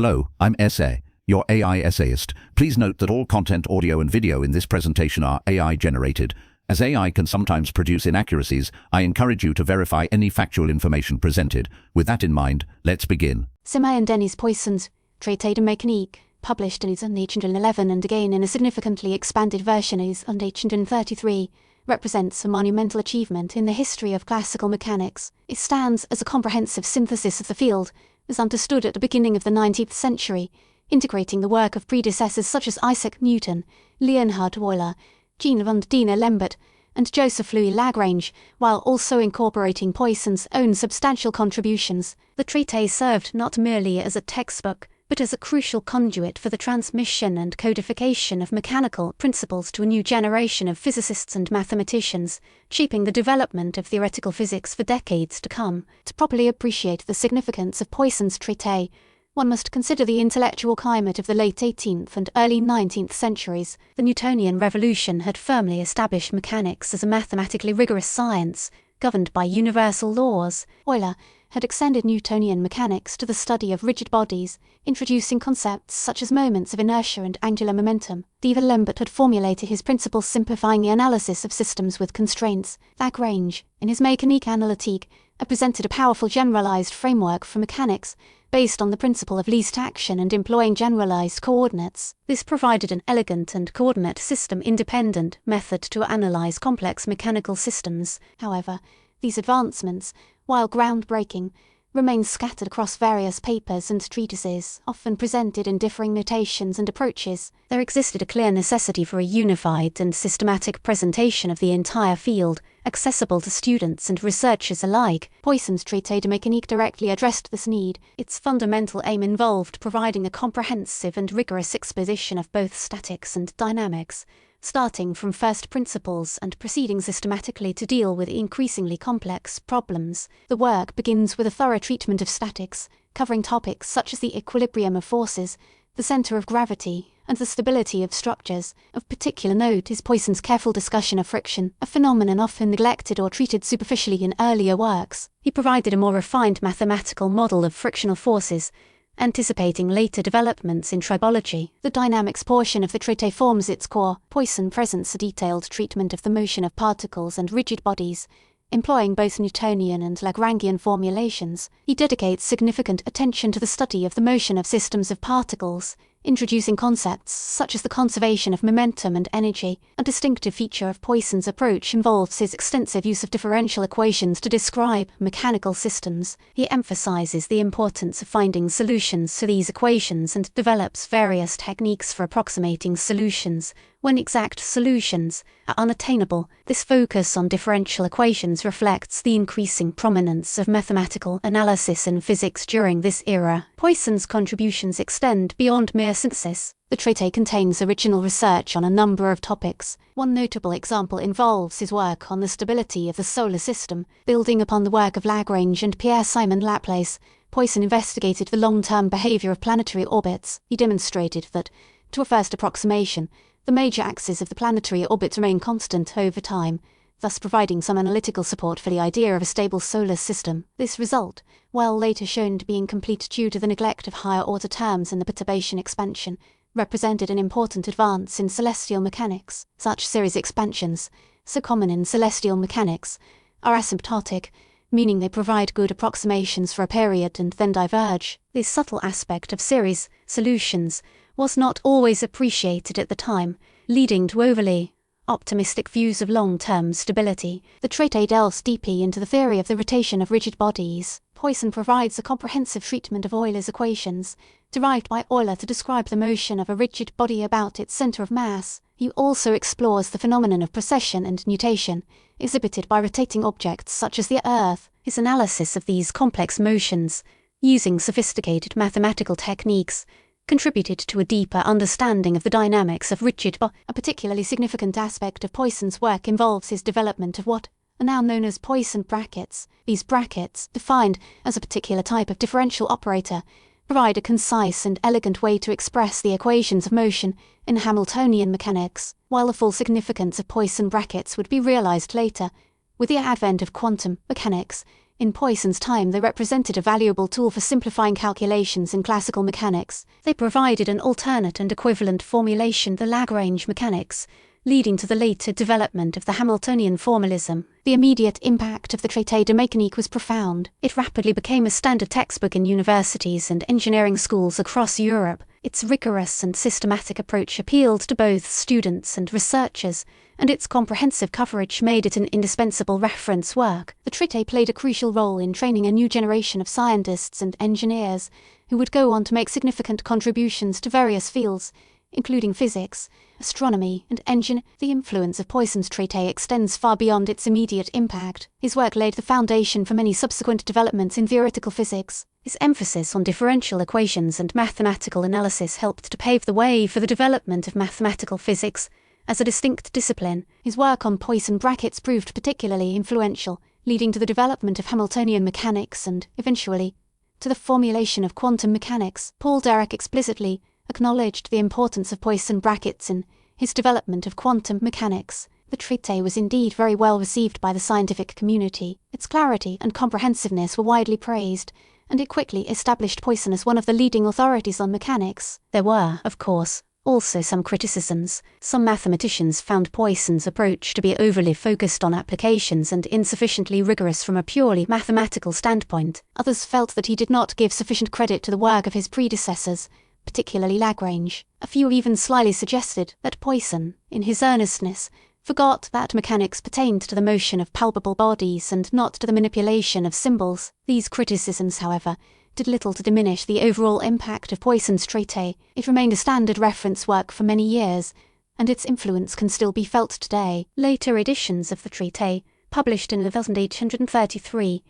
Hello, I'm Essay, your AI essayist. Please note that all content, audio and video in this presentation are AI generated. As AI can sometimes produce inaccuracies, I encourage you to verify any factual information presented. With that in mind, let's begin. Siméon Denis Poisson's Traité de mécanique, published in 1811 and again in a significantly expanded version in 1833, represents a monumental achievement in the history of classical mechanics. It stands as a comprehensive synthesis of the field, as understood at the beginning of the 19th century, integrating the work of predecessors such as Isaac Newton, Leonhard Euler, Jean van Dine Lambert, and Joseph Louis Lagrange, while also incorporating Poisson's own substantial contributions. The Traité served not merely as a textbook, but as a crucial conduit for the transmission and codification of mechanical principles to a new generation of physicists and mathematicians, shaping the development of theoretical physics for decades to come. To properly appreciate the significance of Poisson's Traité, one must consider the intellectual climate of the late 18th and early 19th centuries. The Newtonian revolution had firmly established mechanics as a mathematically rigorous science, governed by universal laws. Euler had extended Newtonian mechanics to the study of rigid bodies, introducing concepts such as moments of inertia and angular momentum. Lambert had formulated his principles simplifying the analysis of systems with constraints. Lagrange, in his Mécanique analytique, presented a powerful generalized framework for mechanics, based on the principle of least action and employing generalized coordinates. This provided an elegant and coordinate system-independent method to analyze complex mechanical systems. However, these advancements, while groundbreaking, remain scattered across various papers and treatises, often presented in differing notations and approaches. There existed a clear necessity for a unified and systematic presentation of the entire field, accessible to students and researchers alike. Poisson's Traité de mécanique directly addressed this need. Its fundamental aim involved providing a comprehensive and rigorous exposition of both statics and dynamics, starting from first principles and proceeding systematically to deal with increasingly complex problems. The work begins with a thorough treatment of statics, covering topics such as the equilibrium of forces, the center of gravity, and the stability of structures. Of particular note is Poisson's careful discussion of friction, a phenomenon often neglected or treated superficially in earlier works. He provided a more refined mathematical model of frictional forces, anticipating later developments in tribology. The dynamics portion of the Traité forms its core. Poisson presents a detailed treatment of the motion of particles and rigid bodies, employing both Newtonian and Lagrangian formulations. He dedicates significant attention to the study of the motion of systems of particles, introducing concepts such as the conservation of momentum and energy. A distinctive feature of Poisson's approach involves his extensive use of differential equations to describe mechanical systems. He emphasizes the importance of finding solutions to these equations and develops various techniques for approximating solutions when exact solutions are unattainable. This focus on differential equations reflects the increasing prominence of mathematical analysis in physics during this era. Poisson's contributions extend beyond mere synthesis. The Traité contains original research on a number of topics. One notable example involves his work on the stability of the solar system. Building upon the work of Lagrange and Pierre-Simon Laplace, Poisson investigated the long-term behavior of planetary orbits. He demonstrated that, to a first approximation, the major axes of the planetary orbit remain constant over time, thus providing some analytical support for the idea of a stable solar system. This result, while later shown to be incomplete due to the neglect of higher-order terms in the perturbation expansion, represented an important advance in celestial mechanics. Such series expansions, so common in celestial mechanics, are asymptotic, meaning they provide good approximations for a period and then diverge. This subtle aspect of series solutions was not always appreciated at the time, leading to overly optimistic views of long-term stability. The Traité delves deeply into the theory of the rotation of rigid bodies. Poisson provides a comprehensive treatment of Euler's equations, derived by Euler to describe the motion of a rigid body about its center of mass. He also explores the phenomenon of precession and nutation, exhibited by rotating objects such as the Earth. His analysis of these complex motions, using sophisticated mathematical techniques, contributed to a deeper understanding of the dynamics of rigid bodies. A particularly significant aspect of Poisson's work involves his development of what are now known as Poisson brackets. These brackets, defined as a particular type of differential operator, provide a concise and elegant way to express the equations of motion in Hamiltonian mechanics. While the full significance of Poisson brackets would be realized later, with the advent of quantum mechanics, In Poisson's time, they represented a valuable tool for simplifying calculations in classical mechanics. They provided an alternate and equivalent formulation, the Lagrange mechanics, leading to the later development of the Hamiltonian formalism. The immediate impact of the Traité de mécanique was profound. It rapidly became a standard textbook in universities and engineering schools across Europe. Its rigorous and systematic approach appealed to both students and researchers, and its comprehensive coverage made it an indispensable reference work. The Traité played a crucial role in training a new generation of scientists and engineers who would go on to make significant contributions to various fields, including physics, astronomy, and engine. The influence of Poisson's Traité extends far beyond its immediate impact. His work laid the foundation for many subsequent developments in theoretical physics. His emphasis on differential equations and mathematical analysis helped to pave the way for the development of mathematical physics as a distinct discipline. His work on Poisson brackets proved particularly influential, leading to the development of Hamiltonian mechanics and, eventually, to the formulation of quantum mechanics. Paul Dirac explicitly acknowledged the importance of Poisson brackets in his development of quantum mechanics. The Traité was indeed very well received by the scientific community. Its clarity and comprehensiveness were widely praised, and it quickly established Poisson as one of the leading authorities on mechanics. There were, of course, also some criticisms. Some mathematicians found Poisson's approach to be overly focused on applications and insufficiently rigorous from a purely mathematical standpoint. Others felt that he did not give sufficient credit to the work of his predecessors, particularly Lagrange. A few even slyly suggested that Poisson, in his earnestness, forgot that mechanics pertained to the motion of palpable bodies and not to the manipulation of symbols. These criticisms, however, did little to diminish the overall impact of Poisson's Traité. It remained a standard reference work for many years, and its influence can still be felt today. Later editions of the Traité, published in 1833,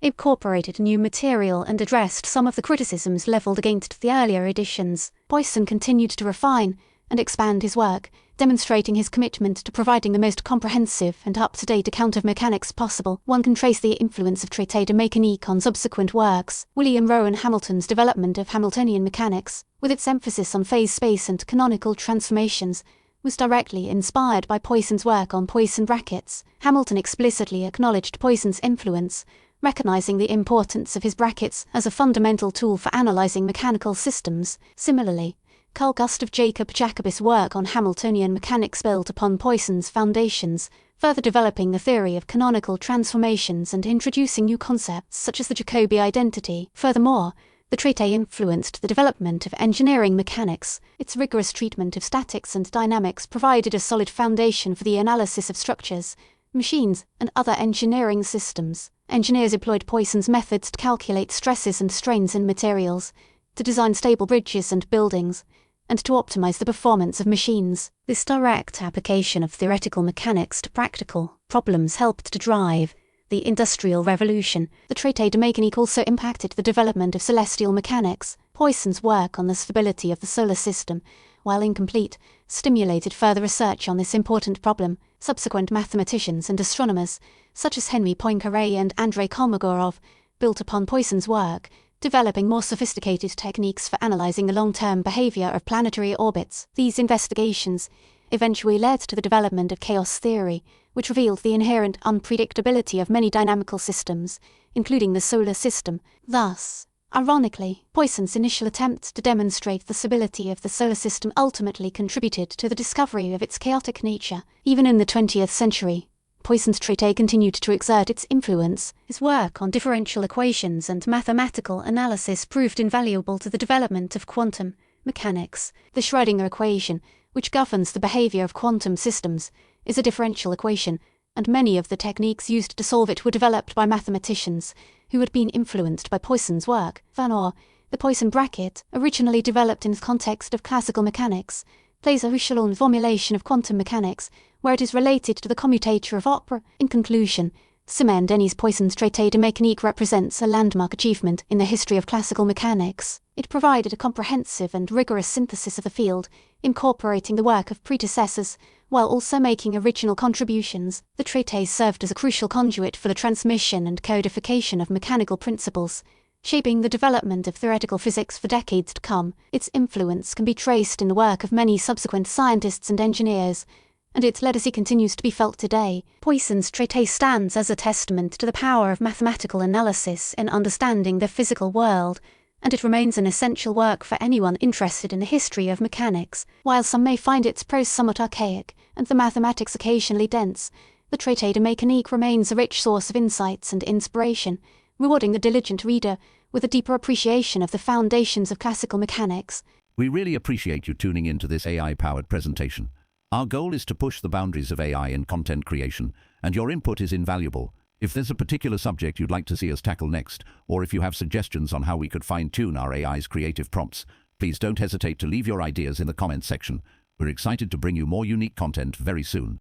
incorporated new material and addressed some of the criticisms levelled against the earlier editions. Poisson continued to refine and expand his work, demonstrating his commitment to providing the most comprehensive and up-to-date account of mechanics possible. One can trace the influence of Traité de mécanique on subsequent works. William Rowan Hamilton's development of Hamiltonian mechanics, with its emphasis on phase space and canonical transformations, was directly inspired by Poisson's work on Poisson brackets. Hamilton explicitly acknowledged Poisson's influence, recognizing the importance of his brackets as a fundamental tool for analyzing mechanical systems. Similarly, Carl Gustav Jacob Jacobus' work on Hamiltonian mechanics built upon Poisson's foundations, further developing the theory of canonical transformations and introducing new concepts such as the Jacobi identity. Furthermore, the Traité influenced the development of engineering mechanics. Its rigorous treatment of statics and dynamics provided a solid foundation for the analysis of structures, machines, and other engineering systems. Engineers employed Poisson's methods to calculate stresses and strains in materials, to design stable bridges and buildings, and to optimize the performance of machines. This direct application of theoretical mechanics to practical problems helped to drive the Industrial Revolution. The Traité de mécanique also impacted the development of celestial mechanics. Poisson's work on the stability of the solar system, while incomplete, stimulated further research on this important problem. Subsequent mathematicians and astronomers, such as Henri Poincaré and Andrei Kolmogorov, built upon Poisson's work, developing more sophisticated techniques for analyzing the long-term behavior of planetary orbits. These investigations eventually led to the development of chaos theory, which revealed the inherent unpredictability of many dynamical systems, including the solar system. Thus, ironically, Poisson's initial attempt to demonstrate the stability of the solar system ultimately contributed to the discovery of its chaotic nature. Even in the 20th century, Poisson's Traité continued to exert its influence. His work on differential equations and mathematical analysis proved invaluable to the development of quantum mechanics. The Schrödinger equation, which governs the behavior of quantum systems, is a differential equation, and many of the techniques used to solve it were developed by mathematicians who had been influenced by Poisson's work. Furthermore, the Poisson bracket, originally developed in the context of classical mechanics, plays a crucial formulation of quantum mechanics, where it is related to the commutator of opera. In conclusion, Siméon Denis' Poisson's Traité de mécanique represents a landmark achievement in the history of classical mechanics. It provided a comprehensive and rigorous synthesis of the field, incorporating the work of predecessors, while also making original contributions. The Traité served as a crucial conduit for the transmission and codification of mechanical principles, shaping the development of theoretical physics for decades to come. Its influence can be traced in the work of many subsequent scientists and engineers, and its legacy continues to be felt today. Poisson's Traité stands as a testament to the power of mathematical analysis in understanding the physical world, and it remains an essential work for anyone interested in the history of mechanics. While some may find its prose somewhat archaic and the mathematics occasionally dense, the Traité de mécanique remains a rich source of insights and inspiration, rewarding the diligent reader with a deeper appreciation of the foundations of classical mechanics. We really appreciate you tuning in to this AI-powered presentation. Our goal is to push the boundaries of AI in content creation, and your input is invaluable. If there's a particular subject you'd like to see us tackle next, or if you have suggestions on how we could fine-tune our AI's creative prompts, please don't hesitate to leave your ideas in the comments section. We're excited to bring you more unique content very soon.